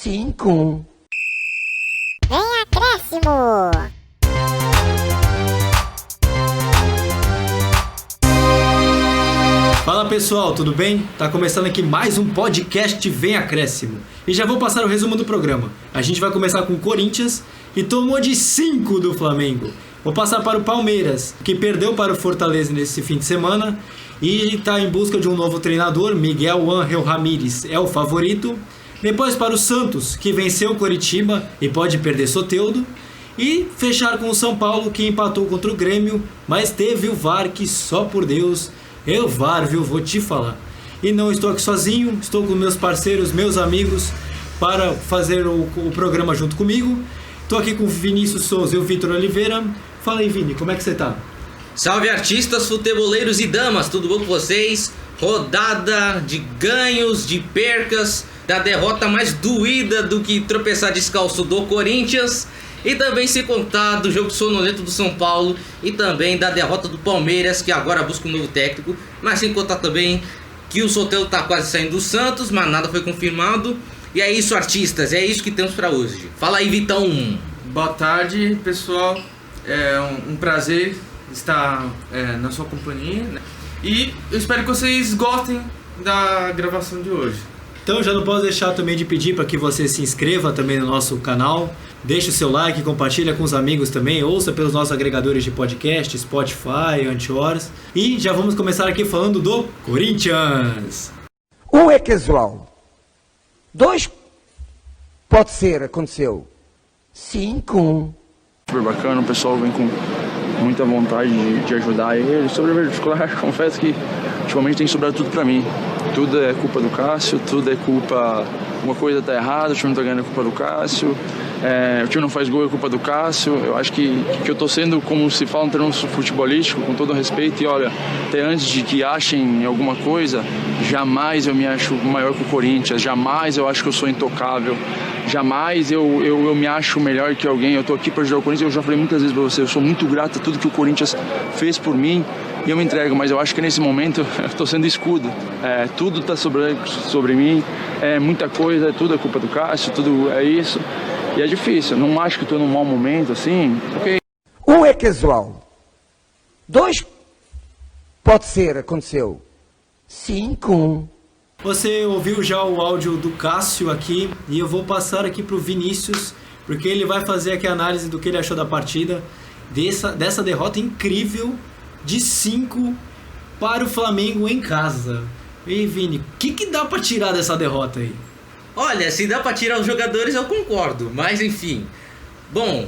5. Vem acréscimo! Fala pessoal, tudo bem? Tá começando aqui mais um podcast Vem Acréscimo. E já vou passar o resumo do programa. A gente vai começar com o Corinthians, que tomou de 5 do Flamengo. Vou passar para o Palmeiras, que perdeu para o Fortaleza nesse fim de semana e está em busca de um novo treinador. Miguel Ángel Ramírez é o favorito. Depois para o Santos, que venceu o Coritiba e pode perder Soteldo. E fechar com o São Paulo, que empatou contra o Grêmio, mas teve o VAR, que só por Deus, eu VAR, viu, vou te falar. E não estou aqui sozinho, estou com meus parceiros, meus amigos, para fazer o programa junto comigo. Estou aqui com o Vinícius Souza e o Vitor Oliveira. Fala aí, Vini, como é que você tá? Salve artistas, futeboleiros e damas, tudo bom com vocês? Rodada de ganhos, de percas, da derrota mais doída do que tropeçar descalço do Corinthians. E também sem contar do jogo sonolento do São Paulo e também da derrota do Palmeiras, que agora busca um novo técnico. Mas sem contar também que o Soteldo tá quase saindo do Santos, mas nada foi confirmado. E é isso, artistas, é isso que temos pra hoje. Fala aí, Vitão. Boa tarde, pessoal. É um prazer estar na sua companhia, né? E eu espero que vocês gostem da gravação de hoje. Então já não posso deixar também de pedir para que você se inscreva também no nosso canal. Deixe o seu like, compartilha com os amigos também, ouça pelos nossos agregadores de podcast, Spotify, Anchors. E já vamos começar aqui falando do Corinthians. 1 é casual. 2 pode ser, aconteceu. 5. Super bacana, o pessoal vem com muita vontade de ajudar ele. Sobre a particular, confesso que ultimamente tem sobrado tudo pra mim. Tudo é culpa do Cássio, tudo é culpa... Uma coisa tá errada, o time não tá ganhando, é culpa do Cássio. O time não faz gol, é culpa do Cássio. Eu acho que eu tô sendo, como se fala em termos futebolístico, com todo respeito. E olha, até antes de que achem alguma coisa, jamais eu me acho maior que o Corinthians. Jamais eu acho que eu sou intocável. Jamais eu me acho melhor que alguém. Eu tô aqui para ajudar o Corinthians. Eu já falei muitas vezes para você, eu sou muito grato a tudo que o Corinthians fez por mim. E eu me entrego, mas eu acho que nesse momento eu estou sendo escudo. Tudo está sobre mim, muita coisa, tudo é culpa do Cássio, tudo é isso. E é difícil, não acho que estou num mau momento assim. Okay. 1 é casual. 2 pode ser, aconteceu. 5. Você ouviu já o áudio do Cássio aqui e eu vou passar aqui para o Vinícius, porque ele vai fazer aqui a análise do que ele achou da partida, dessa derrota incrível de 5 para o Flamengo em casa. E Vini, o que dá para tirar dessa derrota aí? Olha, se dá pra tirar os jogadores eu concordo, mas enfim. Bom,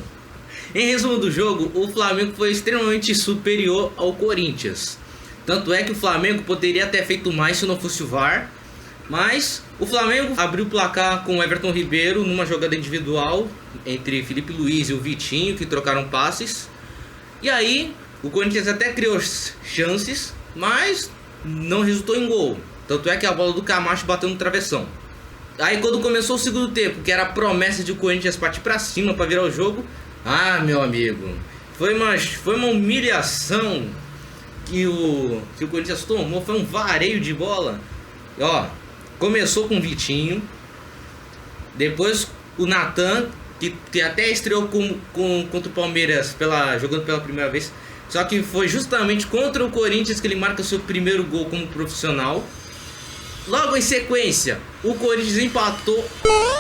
em resumo do jogo, o Flamengo foi extremamente superior ao Corinthians. Tanto é que o Flamengo poderia ter feito mais se não fosse o VAR. Mas o Flamengo abriu o placar com o Everton Ribeiro numa jogada individual entre Felipe Luiz e o Vitinho, que trocaram passes. E aí o Corinthians até criou chances, mas não resultou em gol. Tanto é que a bola do Camacho bateu no travessão. Aí quando começou o segundo tempo, que era a promessa de o Corinthians partir pra cima pra virar o jogo, meu amigo, foi uma humilhação que o Corinthians tomou. Foi um vareio de bola. Ó, começou com o Vitinho, depois o Natan, que até estreou contra o Palmeiras jogando pela primeira vez. Só que foi justamente contra o Corinthians que ele marca seu primeiro gol como profissional. Logo em sequência, o Corinthians empatou.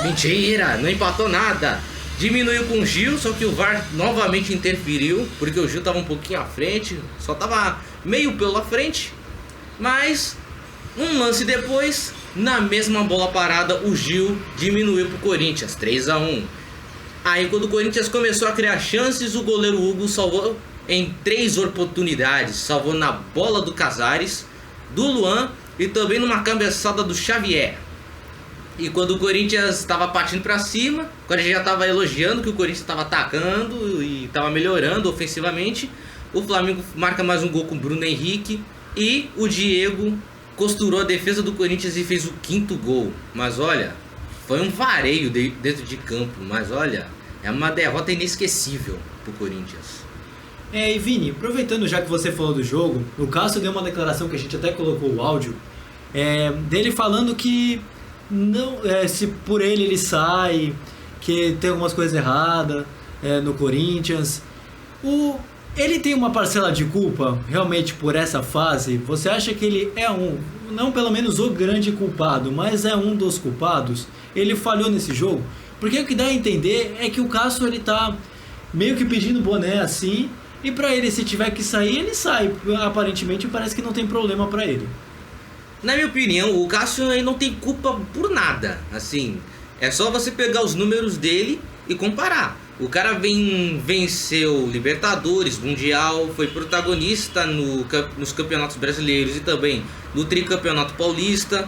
Mentira, não empatou nada. Diminuiu com o Gil, só que o VAR novamente interferiu, porque o Gil estava um pouquinho à frente, só estava meio pela frente. Mas um lance depois, na mesma bola parada, o Gil diminuiu para o Corinthians, 3-1. Aí quando o Corinthians começou a criar chances, o goleiro Hugo salvou em 3 oportunidades. Salvou na bola do Casares, do Luan e também numa cabeçada do Xavier. E quando o Corinthians estava partindo para cima, quando a gente já estava elogiando que o Corinthians estava atacando e estava melhorando ofensivamente, o Flamengo marca mais um gol com o Bruno Henrique e o Diego costurou a defesa do Corinthians e fez o 5º gol. Mas olha, foi um vareio dentro de campo, mas olha, é uma derrota inesquecível pro Corinthians. E Vini, aproveitando já que você falou do jogo, o Cássio deu uma declaração que a gente até colocou o áudio, dele falando que não, se por ele sai, que tem algumas coisas erradas no Corinthians. Ele tem uma parcela de culpa realmente por essa fase? Você acha que ele é não pelo menos o grande culpado, mas é um dos culpados? Ele falhou nesse jogo? Porque o que dá a entender é que o Cássio ele tá meio que pedindo boné assim, e pra ele, se tiver que sair, ele sai. Aparentemente parece que não tem problema pra ele. Na minha opinião, o Cássio ele não tem culpa por nada. Assim, é só você pegar os números dele e comparar. O cara venceu Libertadores, Mundial, foi protagonista nos campeonatos brasileiros e também no tricampeonato paulista.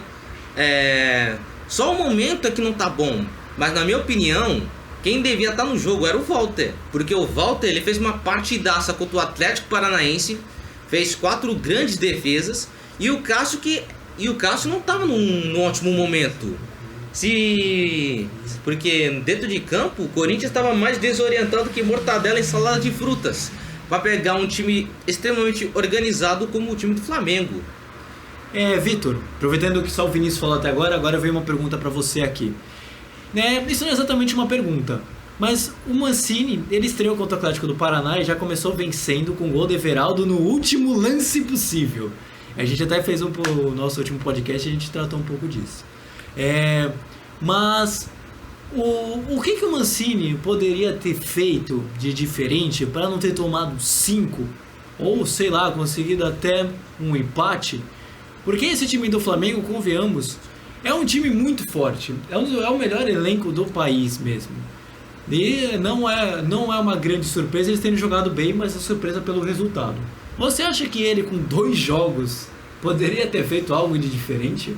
Só o momento é que não tá bom. Mas na minha opinião, quem devia estar no jogo era o Walter. Porque o Walter ele fez uma partidaça contra o Atlético Paranaense, fez 4 grandes defesas. E o Cássio não estava num ótimo momento. Porque dentro de campo o Corinthians estava mais desorientado que mortadela em salada de frutas para pegar um time extremamente organizado como o time do Flamengo. Vitor, aproveitando que só o Vinícius falou até agora veio uma pergunta para você aqui. Isso não é exatamente uma pergunta, mas o Mancini, ele estreou contra o Atlético do Paraná e já começou vencendo com o gol de Everaldo no último lance possível. A gente até fez o nosso último podcast e a gente tratou um pouco disso. Mas o que o Mancini poderia ter feito de diferente para não ter tomado 5 ou sei lá, conseguido até um empate? Porque esse time do Flamengo, convenhamos, é um time muito forte, é o melhor elenco do país mesmo. E não é uma grande surpresa eles terem jogado bem, mas é surpresa pelo resultado. Você acha que ele com 2 jogos poderia ter feito algo de diferente?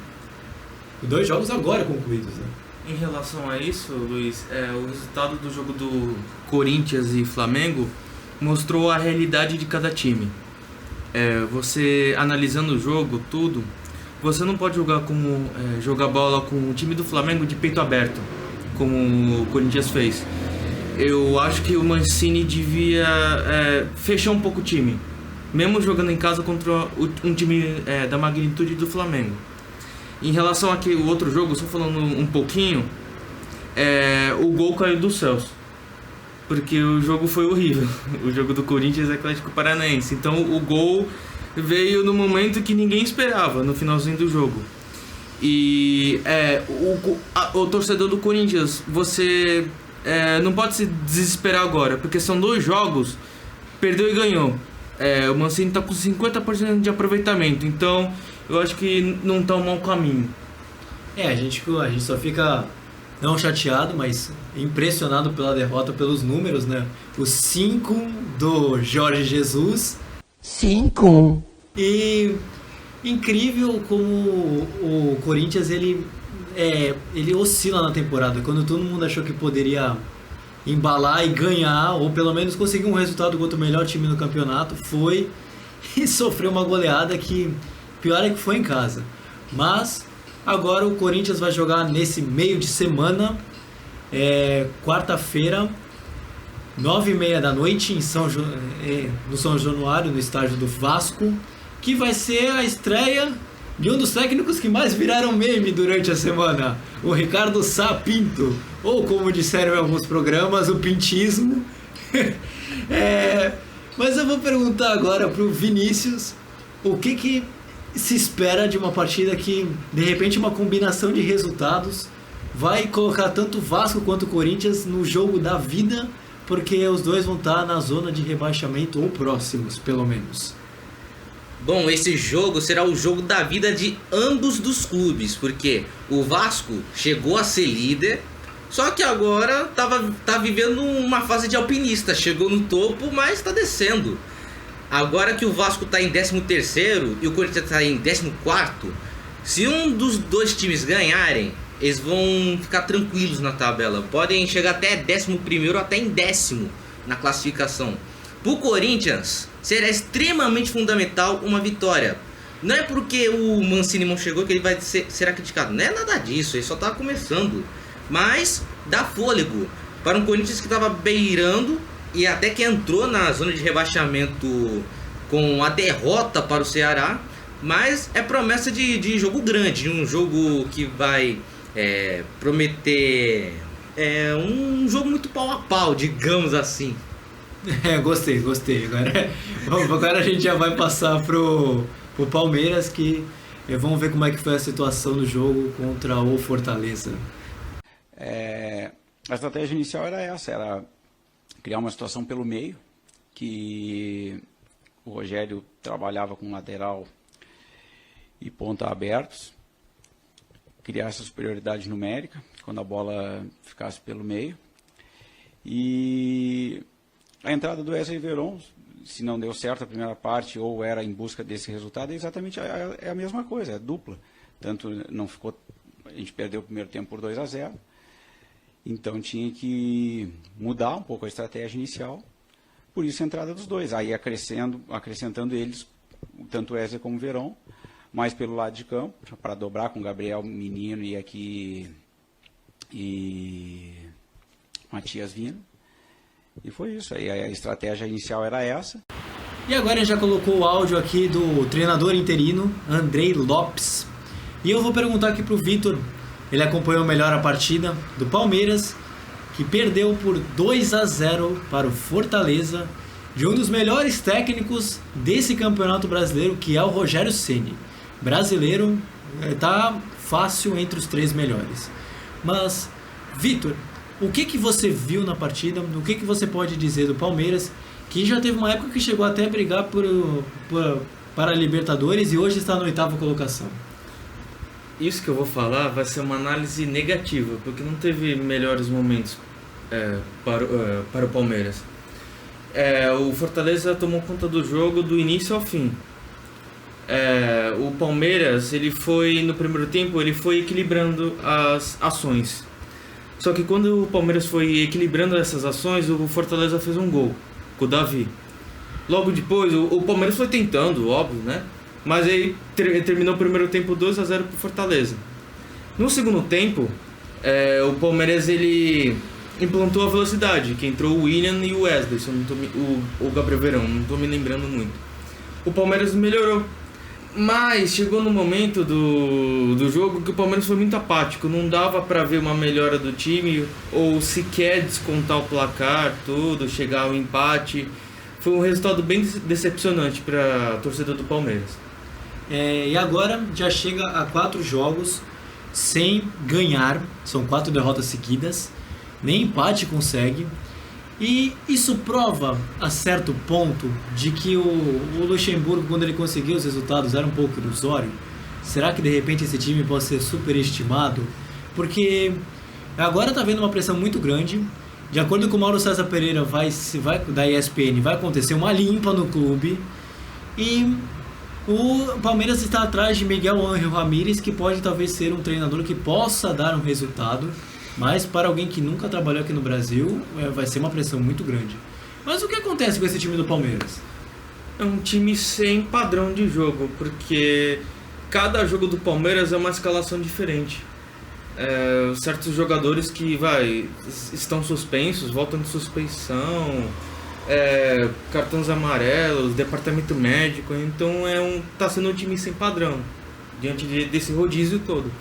2 jogos agora concluídos, né? Em relação a isso, Luiz, o resultado do jogo do Corinthians e Flamengo mostrou a realidade de cada time. Você analisando o jogo, tudo, você não pode jogar bola com o time do Flamengo de peito aberto, como o Corinthians fez. Eu acho que o Mancini devia fechar um pouco o time, mesmo jogando em casa contra um time da magnitude do Flamengo. Em relação ao outro jogo, só falando um pouquinho, o gol caiu dos céus, porque o jogo foi horrível, o jogo do Corinthians e Atlético Paranaense. Então o gol veio no momento que ninguém esperava, no finalzinho do jogo. E o torcedor do Corinthians, você não pode se desesperar agora, porque são 2 jogos, perdeu e ganhou. O Mancini está com 50% de aproveitamento, então eu acho que não está um mau caminho. A gente só fica não chateado, mas impressionado pela derrota, pelos números, né? Os 5 do Jorge Jesus. 5. E incrível como o Corinthians ele oscila na temporada. Quando todo mundo achou que poderia embalar e ganhar, ou pelo menos conseguir um resultado contra o melhor time do campeonato, foi e sofreu uma goleada que pior é que foi em casa. Mas agora o Corinthians vai jogar nesse meio de semana, quarta-feira, 9h30 da noite, no São Januário, no estádio do Vasco, que vai ser a estreia de um dos técnicos que mais viraram meme durante a semana, o Ricardo Sá Pinto, ou como disseram em alguns programas, o pintismo. Mas eu vou perguntar agora pro Vinícius o que se espera de uma partida que, de repente, uma combinação de resultados vai colocar tanto o Vasco quanto o Corinthians no jogo da vida, porque os dois vão estar na zona de rebaixamento ou próximos, pelo menos. Bom, esse jogo será o jogo da vida de ambos dos clubes, porque o Vasco chegou a ser líder, só que agora tá vivendo uma fase de alpinista, chegou no topo, mas está descendo. Agora que o Vasco está em 13º e o Corinthians está em 14º, se um dos 2 times ganharem, eles vão ficar tranquilos na tabela. Podem chegar até 11º ou até em 10º na classificação. Para o Corinthians, será extremamente fundamental uma vitória. Não é porque o Mancini não chegou que ele vai ser criticado. Não é nada disso, ele só está começando. Mas dá fôlego para um Corinthians que estava beirando e até que entrou na zona de rebaixamento com a derrota para o Ceará. Mas é promessa de jogo grande, um jogo que vai prometer um jogo muito pau a pau, digamos assim. Gostei. Agora a gente já vai passar pro Palmeiras, que vamos ver como é que foi a situação do jogo contra o Fortaleza. A estratégia inicial era essa, era criar uma situação pelo meio, que o Rogério trabalhava com lateral e ponta abertos, criar essa superioridade numérica quando a bola ficasse pelo meio. E a entrada do Wesley Veron, se não deu certo a primeira parte ou era em busca desse resultado, é exatamente a mesma coisa, é dupla. Tanto não ficou, a gente perdeu o primeiro tempo por 2-0, então tinha que mudar um pouco a estratégia inicial, por isso a entrada dos dois, aí acrescentando eles, tanto Wesley como Veron, mais pelo lado de campo, para dobrar com Gabriel Menino e Matias Vina. E foi isso, aí a estratégia inicial era essa. E agora a gente já colocou o áudio aqui do treinador interino, Andrei Lopes. E eu vou perguntar aqui pro Vitor, ele acompanhou melhor a partida do Palmeiras, que perdeu por 2-0 para o Fortaleza, de um dos melhores técnicos desse campeonato brasileiro, que é o Rogério Ceni. Brasileiro, tá fácil entre os 3 melhores. Mas, Vitor, o que você viu na partida? O que você pode dizer do Palmeiras, que já teve uma época que chegou até a brigar para a Libertadores e hoje está na 8ª colocação? Isso que eu vou falar vai ser uma análise negativa, porque não teve melhores momentos para o Palmeiras. O Fortaleza tomou conta do jogo do início ao fim. O Palmeiras, no primeiro tempo, ele foi equilibrando as ações. Só que quando o Palmeiras foi equilibrando essas ações, o Fortaleza fez um gol com o Davi. Logo depois, o Palmeiras foi tentando, óbvio, né? Mas aí terminou o primeiro tempo 2-0 pro Fortaleza. No segundo tempo, o Palmeiras ele implantou a velocidade, que entrou o William e o Wesley, se eu não tô o Gabriel Verão, não estou me lembrando muito. O Palmeiras melhorou. Mas chegou no momento do jogo que o Palmeiras foi muito apático, não dava para ver uma melhora do time ou sequer descontar o placar, chegar ao empate. Foi um resultado bem decepcionante para a torcida do Palmeiras. E agora já chega a 4 jogos sem ganhar, são 4 derrotas seguidas, nem empate consegue. E isso prova a certo ponto de que o Luxemburgo, quando ele conseguiu os resultados, era um pouco ilusório. Será que de repente esse time pode ser superestimado? Porque agora está havendo uma pressão muito grande. De acordo com o Mauro César Pereira, da ESPN, vai acontecer uma limpa no clube. E o Palmeiras está atrás de Miguel Ángel Ramírez, que pode talvez ser um treinador que possa dar um resultado. Mas para alguém que nunca trabalhou aqui no Brasil, vai ser uma pressão muito grande. Mas o que acontece com esse time do Palmeiras? É um time sem padrão de jogo, porque cada jogo do Palmeiras é uma escalação diferente. Certos jogadores que estão suspensos, voltam de suspensão, cartões amarelos, departamento médico, então tá sendo um time sem padrão, diante desse rodízio todo.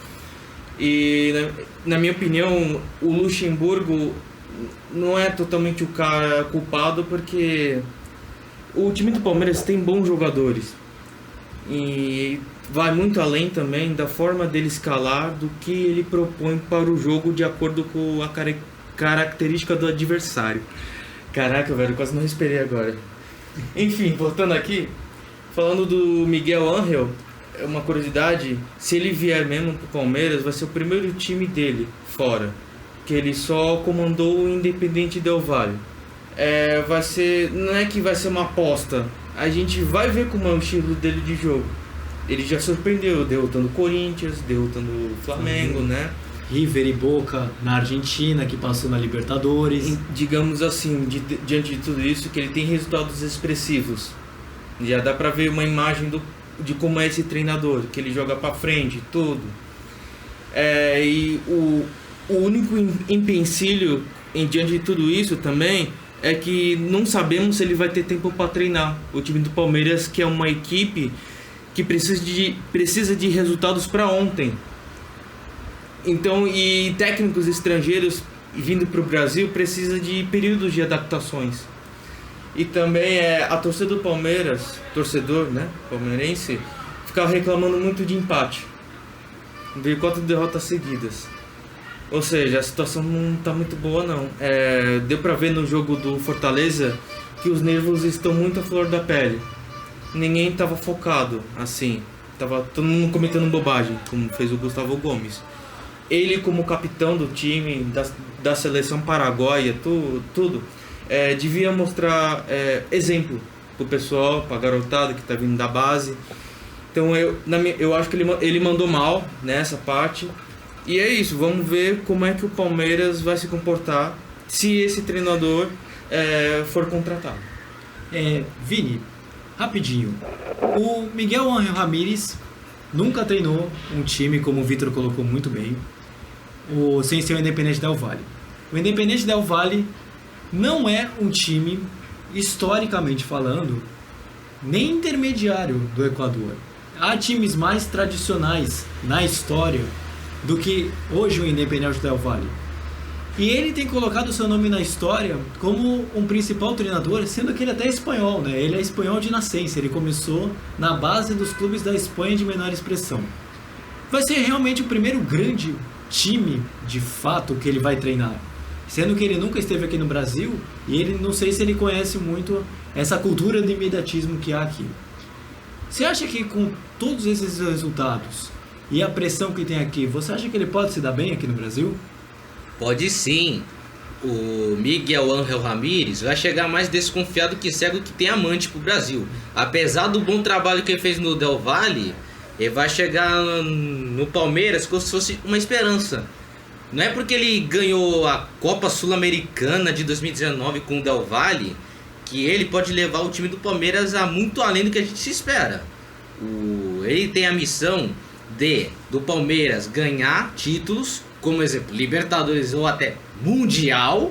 E na minha opinião, o Luxemburgo não é totalmente o cara culpado, porque o time do Palmeiras tem bons jogadores e vai muito além também da forma dele escalar, do que ele propõe para o jogo de acordo com a característica do adversário. Caraca, velho, quase não respirei agora. Enfim, voltando aqui, falando do Miguel Ángel, é uma curiosidade, se ele vier mesmo pro Palmeiras, vai ser o primeiro time dele fora, que ele só comandou o Independente Del Valle. Não é que vai ser uma aposta, a gente vai ver como é o estilo dele de jogo. Ele já surpreendeu, derrotando o Corinthians, derrotando o Flamengo, né? River e Boca na Argentina, que passou na Libertadores. Digamos assim, diante de tudo isso, que ele tem resultados expressivos. Já dá pra ver uma imagem de como é esse treinador, que ele joga pra frente, tudo. E o único empecilho diante de tudo isso também é que não sabemos se ele vai ter tempo para treinar. O time do Palmeiras, que é uma equipe que precisa de resultados para ontem. Então, e técnicos estrangeiros vindo para o Brasil precisa de períodos de adaptações. E também a torcida do Palmeiras, torcedor, né, palmeirense, ficava reclamando muito de empate. De 4 derrotas seguidas. Ou seja, a situação não está muito boa não. Deu para ver no jogo do Fortaleza que os nervos estão muito à flor da pele. Ninguém estava focado, assim. Tava todo mundo comentando bobagem, como fez o Gustavo Gomes. Ele como capitão do time, da seleção paraguaia, tudo, devia mostrar exemplo pro pessoal, pra garotada que tá vindo da base. Então eu acho que ele mandou mal nessa parte. E é isso, vamos ver como é que o Palmeiras vai se comportar se esse treinador for contratado. Vini, rapidinho. O Miguel Ángel Ramírez nunca treinou um time, como o Vitor colocou muito bem, sem ser o Independente Del Valle. O Independente Del Valle não é um time, historicamente falando, nem intermediário do Equador. Há times mais tradicionais na história do que hoje o Independente Del Valle. E ele tem colocado o seu nome na história como um principal treinador, sendo que ele até é espanhol, né? Ele é espanhol de nascença, ele começou na base dos clubes da Espanha de menor expressão. Vai ser realmente o primeiro grande time, de fato, que ele vai treinar. Sendo que ele nunca esteve aqui no Brasil e ele não sei se ele conhece muito essa cultura de imediatismo que há aqui. Você acha que com todos esses resultados e a pressão que tem aqui, você acha que ele pode se dar bem aqui no Brasil? Pode sim. O Miguel Ángel Ramírez vai chegar mais desconfiado que cego que tem amante pro Brasil. Apesar do bom trabalho que ele fez no Del Valle, ele vai chegar no Palmeiras como se fosse uma esperança. Não é porque ele ganhou a Copa Sul-Americana de 2019 com o Del Valle que ele pode levar o time do Palmeiras a muito além do que a gente se espera. Ele tem a missão do Palmeiras ganhar títulos, como exemplo, Libertadores ou até Mundial,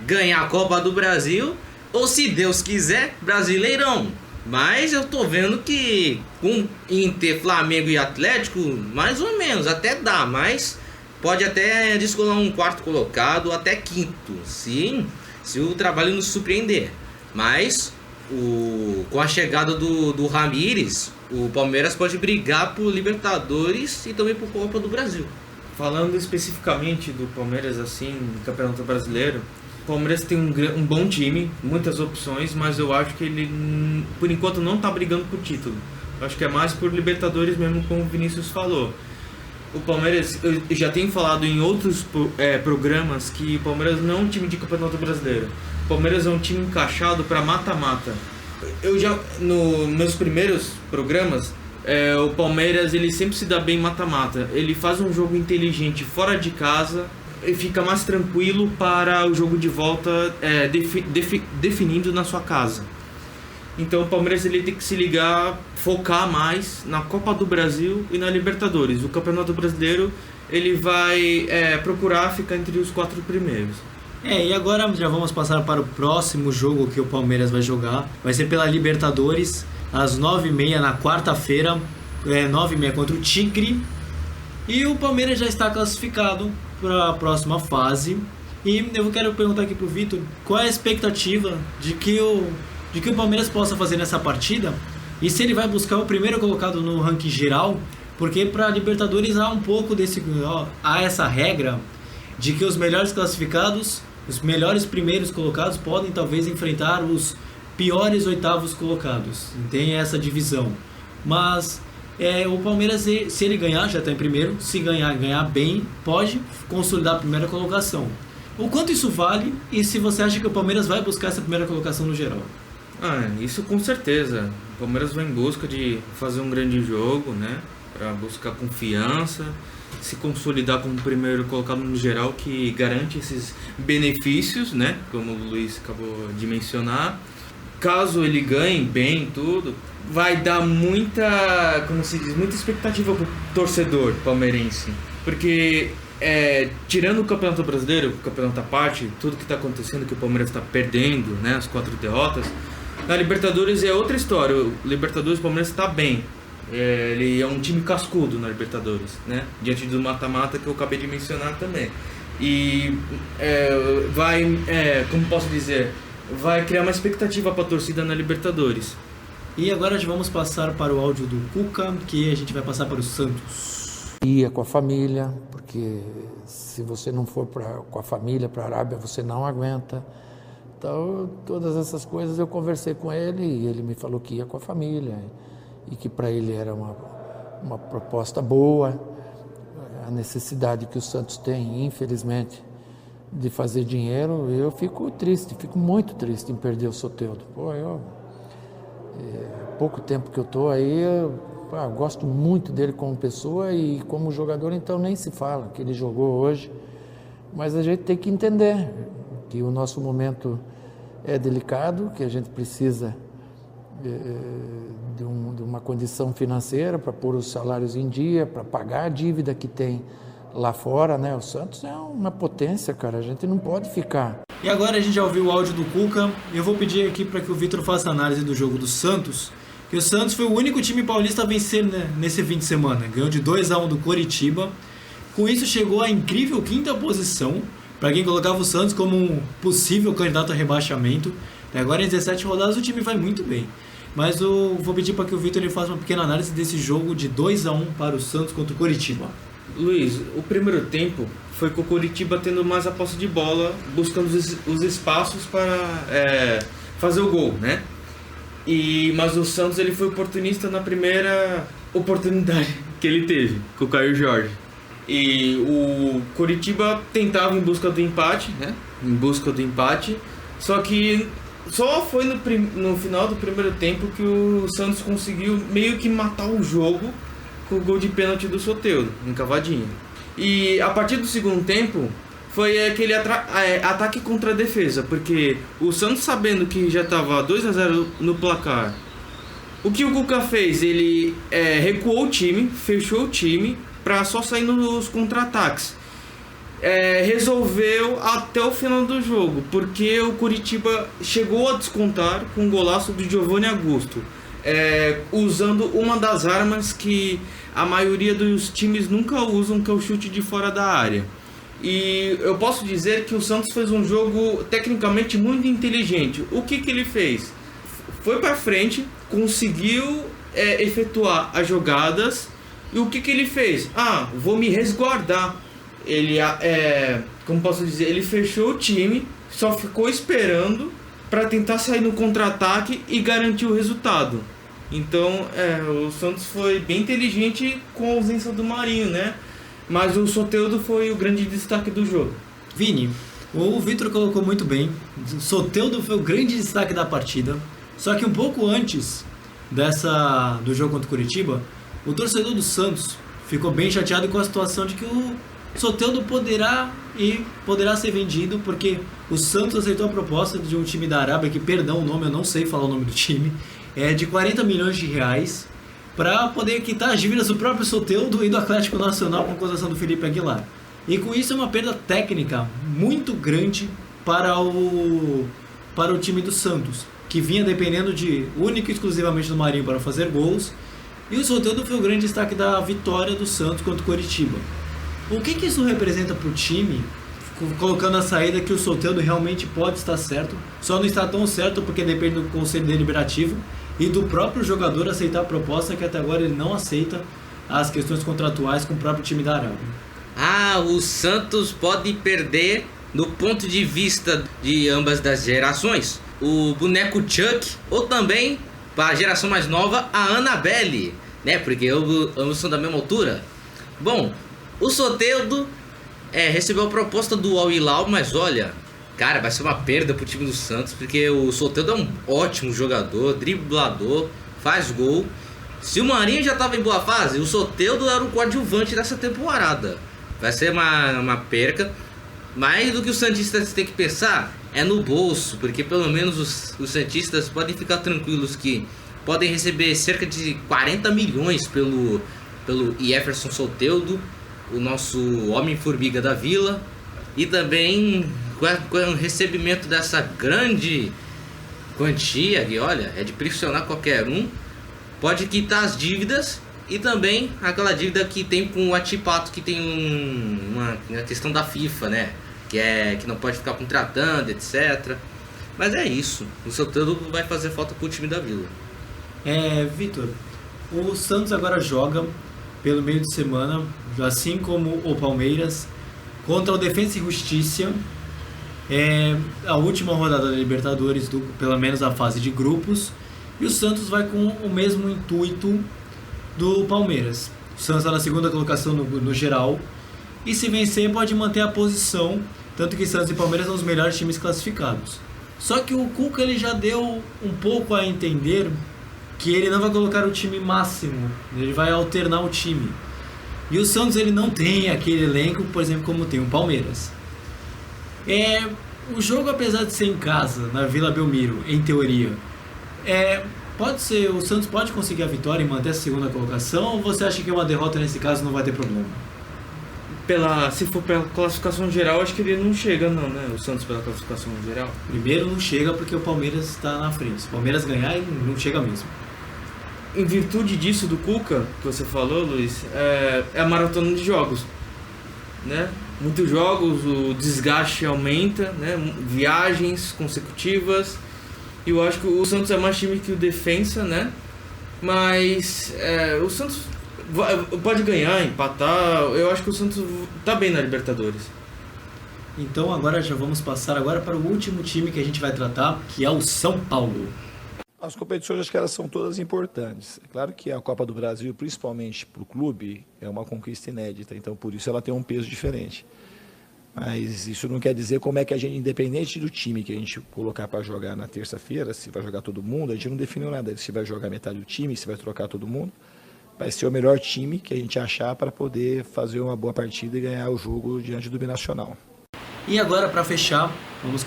ganhar a Copa do Brasil, ou se Deus quiser, Brasileirão. Mas eu tô vendo que com Inter, Flamengo e Atlético, mais ou menos, até dá, mas pode até descolar um quarto colocado, até quinto, sim, se o trabalho nos surpreender. Mas com a chegada do Ramírez, o Palmeiras pode brigar por Libertadores e também por Copa do Brasil. Falando especificamente do Palmeiras, assim, no Campeonato Brasileiro, o Palmeiras tem um bom time, muitas opções, mas eu acho que ele, por enquanto, não está brigando por título. Eu acho que é mais por Libertadores mesmo, como o Vinícius falou. O Palmeiras, eu já tenho falado em outros programas que o Palmeiras não é um time de Campeonato Brasileiro. O Palmeiras é um time encaixado para mata-mata. Eu já, nos meus primeiros programas, o Palmeiras ele sempre se dá bem mata-mata. Ele faz um jogo inteligente fora de casa e fica mais tranquilo para o jogo de volta definindo na sua casa. Então o Palmeiras ele tem que se ligar, focar mais na Copa do Brasil e na Libertadores. O Campeonato Brasileiro ele vai procurar ficar entre os 4 primeiros. E agora já vamos passar para o próximo jogo que o Palmeiras vai jogar. Vai ser pela Libertadores, às 9h30 na quarta-feira, 9h30 contra o Tigre. E o Palmeiras já está classificado para a próxima fase. E eu quero perguntar aqui para o Vitor, qual é a expectativa de que o Palmeiras possa fazer nessa partida? E se ele vai buscar o primeiro colocado no ranking geral? Porque para a Libertadores há um pouco há essa regra de que os melhores classificados, os melhores primeiros colocados podem talvez enfrentar os piores oitavos colocados. Tem essa divisão. Mas o Palmeiras, se ele ganhar, já está em primeiro. Se ganhar bem, pode consolidar a primeira colocação. O quanto isso vale e se você acha que o Palmeiras vai buscar essa primeira colocação no geral? Isso com certeza. O Palmeiras vai em busca de fazer um grande jogo, né? Para buscar confiança, se consolidar como primeiro colocado no geral, que garante esses benefícios, né? Como o Luiz acabou de mencionar. Caso ele ganhe bem tudo, vai dar muita, como se diz, muita expectativa pro torcedor palmeirense. Porque tirando o Campeonato Brasileiro, o campeonato à parte, tudo que está acontecendo, que o Palmeiras está perdendo, né? As 4 derrotas. Na Libertadores é outra história. O Libertadores, o Palmeiras está bem. Ele é um time cascudo na Libertadores, né? Diante do mata-mata que eu acabei de mencionar também. E como posso dizer, vai criar uma expectativa para a torcida na Libertadores. E agora vamos passar para o áudio do Cuca, que a gente vai passar para o Santos. Ia com a família, porque se você não for com a família para a Arábia, você não aguenta. Então, todas essas coisas eu conversei com ele e ele me falou que ia com a família e que para ele era uma proposta boa. A necessidade que o Santos tem, infelizmente, de fazer dinheiro, eu fico muito triste em perder o Soteldo. Pouco tempo que eu estou aí, eu gosto muito dele como pessoa e como jogador, então nem se fala que ele jogou hoje. Mas a gente tem que entender que o nosso momento é delicado, que a gente precisa de uma condição financeira para pôr os salários em dia, para pagar a dívida que tem lá fora, né? O Santos é uma potência, cara, a gente não pode ficar. E agora a gente já ouviu o áudio do Cuca, eu vou pedir aqui para que o Vitor faça a análise do jogo do Santos, que o Santos foi o único time paulista a vencer, né, nesse fim de semana, ganhou de 2-1 do Coritiba, com isso chegou à incrível 5ª posição, para quem colocava o Santos como um possível candidato a rebaixamento. E agora em 17 rodadas o time vai muito bem. Mas eu vou pedir para que o Vitor faça uma pequena análise desse jogo de 2-1 para o Santos contra o Coritiba. Luiz, o primeiro tempo foi com o Coritiba tendo mais a posse de bola, buscando os espaços para fazer o gol, né? Mas o Santos ele foi oportunista na primeira oportunidade que ele teve, com o Caio Jorge. E o Coritiba tentava em busca do empate, né? Só que só foi no final do primeiro tempo que o Santos conseguiu meio que matar o jogo com o gol de pênalti do Soteldo, encavadinho. E a partir do segundo tempo foi aquele ataque contra a defesa, porque o Santos, sabendo que já estava 2-0 no placar, o que o Cuca fez? Ele recuou o time, fechou o time para só sair nos contra-ataques. Resolveu até o final do jogo, porque o Coritiba chegou a descontar com um golaço do Giovanni Augusto, usando uma das armas que a maioria dos times nunca usam, que é o chute de fora da área. E eu posso dizer que o Santos fez um jogo tecnicamente muito inteligente. O que ele fez? Foi para frente, conseguiu efetuar as jogadas. E o que ele fez? Vou me resguardar. Ele, como posso dizer, ele fechou o time, só ficou esperando para tentar sair no contra-ataque e garantir o resultado. Então, o Santos foi bem inteligente com a ausência do Marinho, né? Mas o Soteldo foi o grande destaque do jogo. Vini, o Vitor colocou muito bem. O Soteldo foi o grande destaque da partida. Só que um pouco antes do jogo contra o Coritiba, o torcedor do Santos ficou bem chateado com a situação de que o Soteldo poderá ser vendido, porque o Santos aceitou a proposta de um time da Arábia, que, perdão o nome, eu não sei falar o nome do time, de 40 milhões de reais, para poder quitar as dívidas do próprio Soteldo e do Atlético Nacional com a contratação do Felipe Aguilar. E com isso é uma perda técnica muito grande para o time do Santos, que vinha dependendo única e exclusivamente do Marinho para fazer gols, e o Soteldo foi o grande destaque da vitória do Santos contra o Coritiba. O que isso representa para o time, colocando a saída que o Soteldo realmente pode estar certo, só não está tão certo porque depende do Conselho Deliberativo e do próprio jogador aceitar a proposta, que até agora ele não aceita as questões contratuais com o próprio time da Arábia. O Santos pode perder do ponto de vista de ambas das gerações, o boneco Chuck, ou também, para a geração mais nova, a Annabelle, né? Porque ambos são da mesma altura. Bom, o Soteldo recebeu a proposta do Al Hilal, mas olha, cara, vai ser uma perda pro time do Santos, porque o Soteldo é um ótimo jogador, driblador, faz gol. Se o Marinho já estava em boa fase, o Soteldo era o coadjuvante dessa temporada. Vai ser uma perca. Mais do que os santistas têm que pensar é no bolso, porque pelo menos os santistas podem ficar tranquilos que podem receber cerca de 40 milhões pelo Jefferson Soteldo, o nosso Homem-Formiga da Vila, e também com o recebimento dessa grande quantia, que olha, é de pressionar qualquer um. pode quitar as dívidas e também aquela dívida que tem com o Atipato, que tem uma questão da FIFA, né? Que não pode ficar contratando, etc. Mas é isso. O Soteldo vai fazer falta pro time da Vila. Vitor, o Santos agora joga pelo meio de semana, assim como o Palmeiras, contra o Defensa e Justiça. A última rodada da Libertadores, pelo menos a fase de grupos. E o Santos vai com o mesmo intuito do Palmeiras. O Santos está na segunda colocação no geral. E se vencer pode manter a posição. Tanto que Santos e Palmeiras são os melhores times classificados. Só que o Cuca ele já deu um pouco a entender que ele não vai colocar o time máximo. Ele vai alternar o time. E o Santos ele não tem aquele elenco, por exemplo, como tem o Palmeiras. O jogo, apesar de ser em casa, na Vila Belmiro, em teoria, pode ser, o Santos pode conseguir a vitória e manter a segunda colocação, ou você acha que uma derrota nesse caso não vai ter problema? Se for pela classificação geral, acho que ele não chega não, né? O Santos pela classificação geral. Primeiro não chega porque o Palmeiras está na frente. Se o Palmeiras ganhar, ele não chega mesmo. Em virtude disso do Cuca, que você falou, Luiz, é a maratona de jogos, né? Muitos jogos, o desgaste aumenta, né? Viagens consecutivas. E eu acho que o Santos é mais time que o Defensa, né? Mas o Santos pode ganhar, empatar. Eu acho que o Santos tá bem na Libertadores. Então agora já vamos passar agora para o último time que a gente vai tratar, que é o São Paulo. As competições, acho que elas são todas importantes. É claro que a Copa do Brasil, principalmente para o clube, é uma conquista inédita, então por isso ela tem um peso diferente. Mas isso não quer dizer como é que a gente, independente do time que a gente colocar para jogar na terça-feira, se vai jogar todo mundo, a gente não definiu nada. Se vai jogar metade do time, se vai trocar todo mundo, vai ser o melhor time que a gente achar para poder fazer uma boa partida e ganhar o jogo diante do Binacional. E agora, para fechar, vamos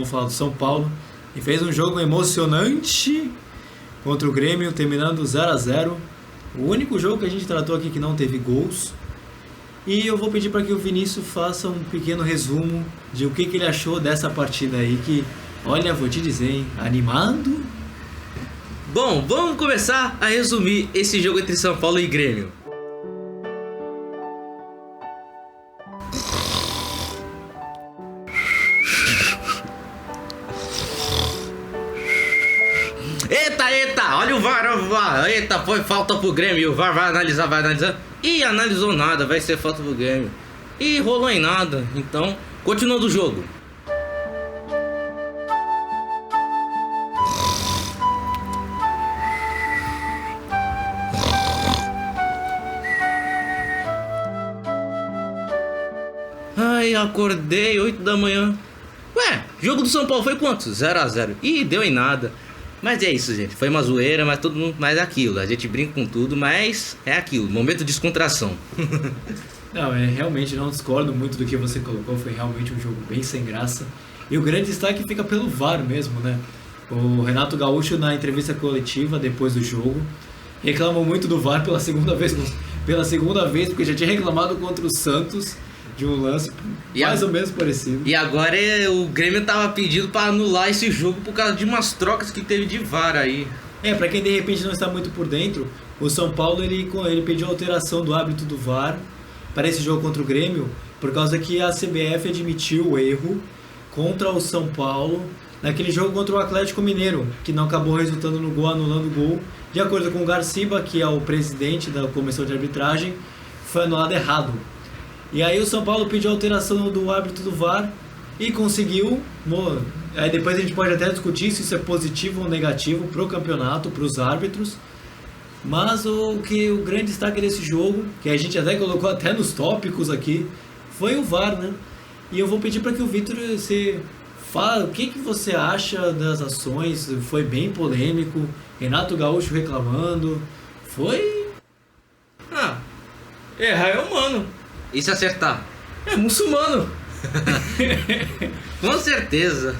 falar do São Paulo. E fez um jogo emocionante contra o Grêmio, terminando 0-0. O único jogo que a gente tratou aqui que não teve gols. E eu vou pedir para que o Vinícius faça um pequeno resumo de o que ele achou dessa partida aí, que, olha, vou te dizer, hein, animado. Bom, vamos começar a resumir esse jogo entre São Paulo e Grêmio. Eita, olha o VAR, eita, foi falta pro Grêmio, o VAR vai analisar, e analisou nada, vai ser falta pro Grêmio, e rolou em nada, então, continuando o jogo. Ai, acordei 8 da manhã, jogo do São Paulo foi quanto? 0-0, e deu em nada. Mas é isso, gente. Foi uma zoeira, mas todo mundo. Mas é aquilo. A gente brinca com tudo, mas é aquilo. Momento de descontração. Não, realmente não discordo muito do que você colocou. Foi realmente um jogo bem sem graça. E o grande destaque fica pelo VAR mesmo, né? O Renato Gaúcho, na entrevista coletiva depois do jogo, reclamou muito do VAR pela segunda vez, porque já tinha reclamado contra o Santos de um lance mais ou menos parecido. E agora o Grêmio tava pedindo para anular esse jogo por causa de umas trocas que teve de VAR aí. Para quem de repente não está muito por dentro, o São Paulo ele pediu alteração do árbitro do VAR para esse jogo contra o Grêmio, por causa que a CBF admitiu o erro contra o São Paulo naquele jogo contra o Atlético Mineiro, que não acabou resultando no gol, anulando o gol. De acordo com o Garciba, que é o presidente da comissão de arbitragem, foi anulado errado. E aí o São Paulo pediu alteração do árbitro do VAR e conseguiu. Aí depois a gente pode até discutir se isso é positivo ou negativo para o campeonato, para os árbitros. Mas o grande destaque desse jogo, que a gente até colocou até nos tópicos aqui, foi o VAR, né? E eu vou pedir para que o Vitor fale o que você acha das ações. Foi bem polêmico, Renato Gaúcho reclamando. Foi... errar é humano. E se acertar? É muçulmano. Com certeza.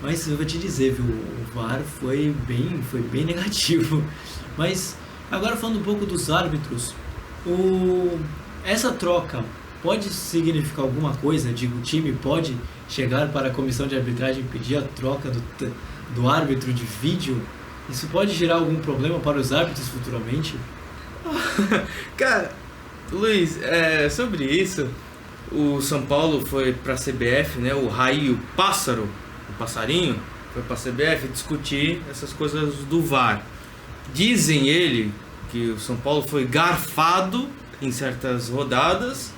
Mas eu vou te dizer, viu, o VAR foi bem negativo. Mas agora falando um pouco dos árbitros, essa troca pode significar alguma coisa? O time pode chegar para a comissão de arbitragem e pedir a troca do árbitro de vídeo Isso pode gerar algum problema para os árbitros futuramente? Cara, Luiz, sobre isso, o São Paulo foi pra CBF, né? O Raí, o pássaro, o passarinho, foi pra CBF discutir essas coisas do VAR. Dizem ele que o São Paulo foi garfado em certas rodadas,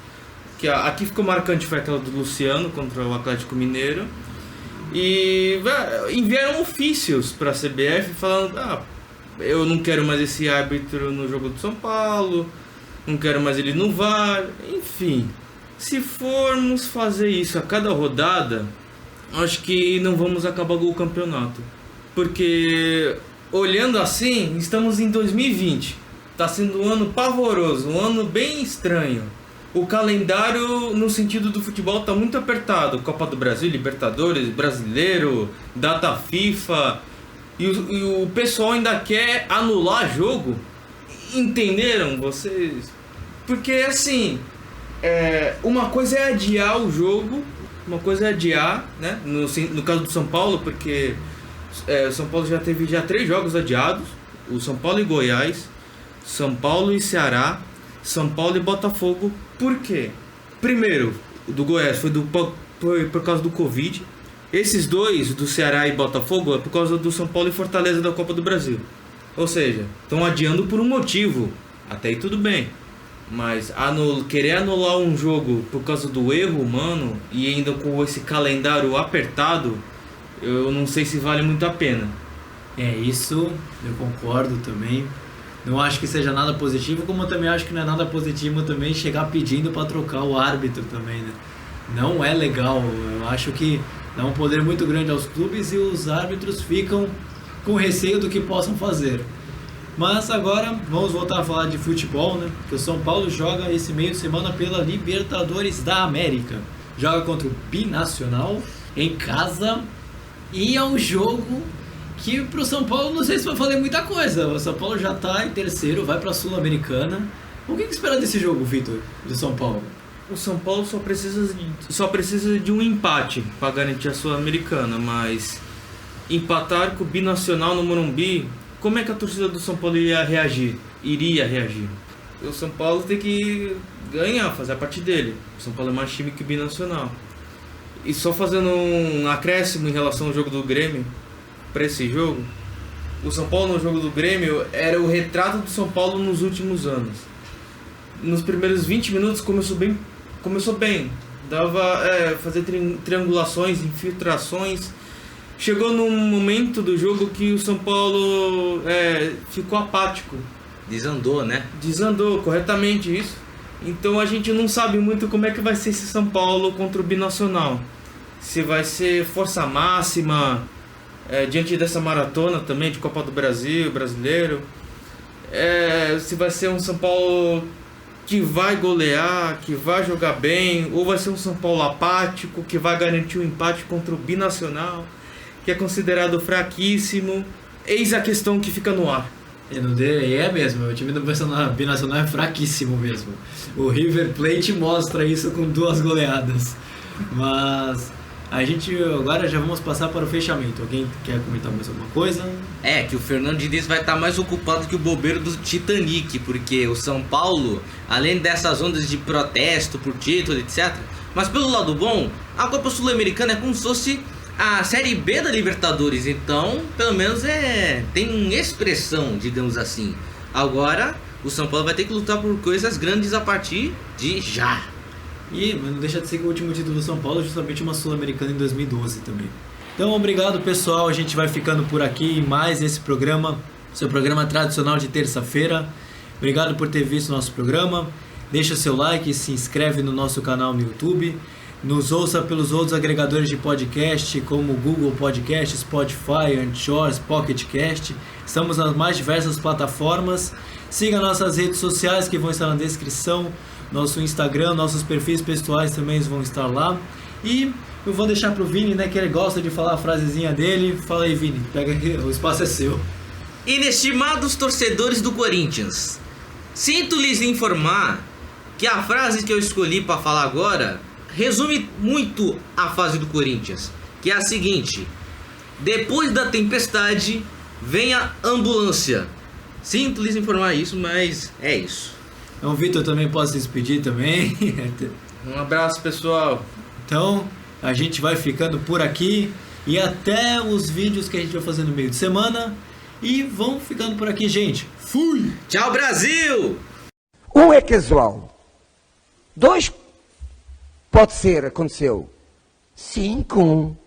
que aqui ficou marcante foi aquela do Luciano contra o Atlético Mineiro, e enviaram ofícios para a CBF falando: eu não quero mais esse árbitro no jogo do São Paulo, não quero mais ele no VAR. Enfim, se formos fazer isso a cada rodada, acho que não vamos acabar o campeonato, porque olhando assim, estamos em 2020, está sendo um ano pavoroso, um ano bem estranho. O calendário no sentido do futebol está muito apertado. Copa do Brasil, Libertadores, Brasileiro, data FIFA. E o pessoal ainda quer anular jogo. Entenderam vocês? Porque assim, uma coisa é adiar o jogo, uma coisa é adiar, né? No caso do São Paulo, porque o São Paulo já teve 3 jogos adiados. O São Paulo e Goiás, São Paulo e Ceará, São Paulo e Botafogo. Por quê? Primeiro, o do Goiás foi por causa do Covid. Esses 2, do Ceará e Botafogo, é por causa do São Paulo e Fortaleza da Copa do Brasil. Ou seja, estão adiando por um motivo. Até aí tudo bem. Mas querer anular um jogo por causa do erro humano e ainda com esse calendário apertado, eu não sei se vale muito a pena. Isso eu concordo também. Não acho que seja nada positivo, como eu também acho que não é nada positivo também chegar pedindo para trocar o árbitro também, né? Não é legal. Eu acho que dá um poder muito grande aos clubes e os árbitros ficam com receio do que possam fazer. Mas agora vamos voltar a falar de futebol, né? Porque o São Paulo joga esse meio de semana pela Libertadores da América. Joga contra o Binacional em casa e é um jogo que pro São Paulo não sei se vai fazer muita coisa. O São Paulo já tá em terceiro, vai pra Sul-Americana. O que espera desse jogo, Vitor, do São Paulo? O São Paulo só precisa de um empate para garantir a Sul-Americana, mas empatar com o Binacional no Morumbi, como é que a torcida do São Paulo iria reagir? O São Paulo tem que ganhar, fazer a parte dele. O São Paulo é mais time que o Binacional. E só fazendo um acréscimo em relação ao jogo do Grêmio, para esse jogo, o São Paulo no jogo do Grêmio era o retrato do São Paulo nos últimos anos. Nos primeiros 20 minutos começou bem, dava fazer triangulações, infiltrações. Chegou num momento do jogo que o São Paulo ficou apático. Desandou, né? Desandou, corretamente isso. Então a gente não sabe muito como é que vai ser esse São Paulo contra o Binacional. Se vai ser força máxima, diante dessa maratona também de Copa do Brasil, Brasileiro. Se vai ser um São Paulo que vai golear, que vai jogar bem, ou vai ser um São Paulo apático, que vai garantir o empate contra o Binacional, que é considerado fraquíssimo. Eis a questão que fica no ar. Mesmo, o time do Binacional é fraquíssimo mesmo. O River Plate mostra isso com 2 goleadas. Mas a gente agora já vamos passar para o fechamento. Alguém quer comentar mais alguma coisa? Que o Fernando Diniz vai estar mais ocupado que o bobeiro do Titanic, porque o São Paulo, além dessas ondas de protesto por título, etc., mas pelo lado bom, a Copa Sul-Americana é como se fosse a Série B da Libertadores, então pelo menos tem expressão, digamos assim. Agora o São Paulo vai ter que lutar por coisas grandes a partir de já. E não deixa de ser que o último título do São Paulo é justamente uma Sul-Americana em 2012 também. Então obrigado pessoal, a gente vai ficando por aqui em mais esse programa, seu programa tradicional de terça-feira. Obrigado por ter visto o nosso programa, deixa seu like, se inscreve no nosso canal no YouTube. Nos ouça pelos outros agregadores de podcast, como Google Podcast, Spotify, Anchor, Pocket Cast. Estamos nas mais diversas plataformas. Siga nossas redes sociais que vão estar na descrição. Nosso Instagram, nossos perfis pessoais também vão estar lá. E eu vou deixar pro Vini, né, que ele gosta de falar a frasezinha dele. Fala aí, Vini, pega aqui, o espaço é seu. Inestimados torcedores do Corinthians, sinto lhes informar que a frase que eu escolhi para falar agora resume muito a fase do Corinthians, que é a seguinte: depois da tempestade venha ambulância. Sinto lhes informar isso, mas é isso. Então, Vitor também pode se despedir também. Um abraço, pessoal. Então, a gente vai ficando por aqui e até os vídeos que a gente vai fazer no meio de semana. E vamos ficando por aqui, gente. Fui! Tchau, Brasil! 1 é casual. 2 pode ser, aconteceu. 5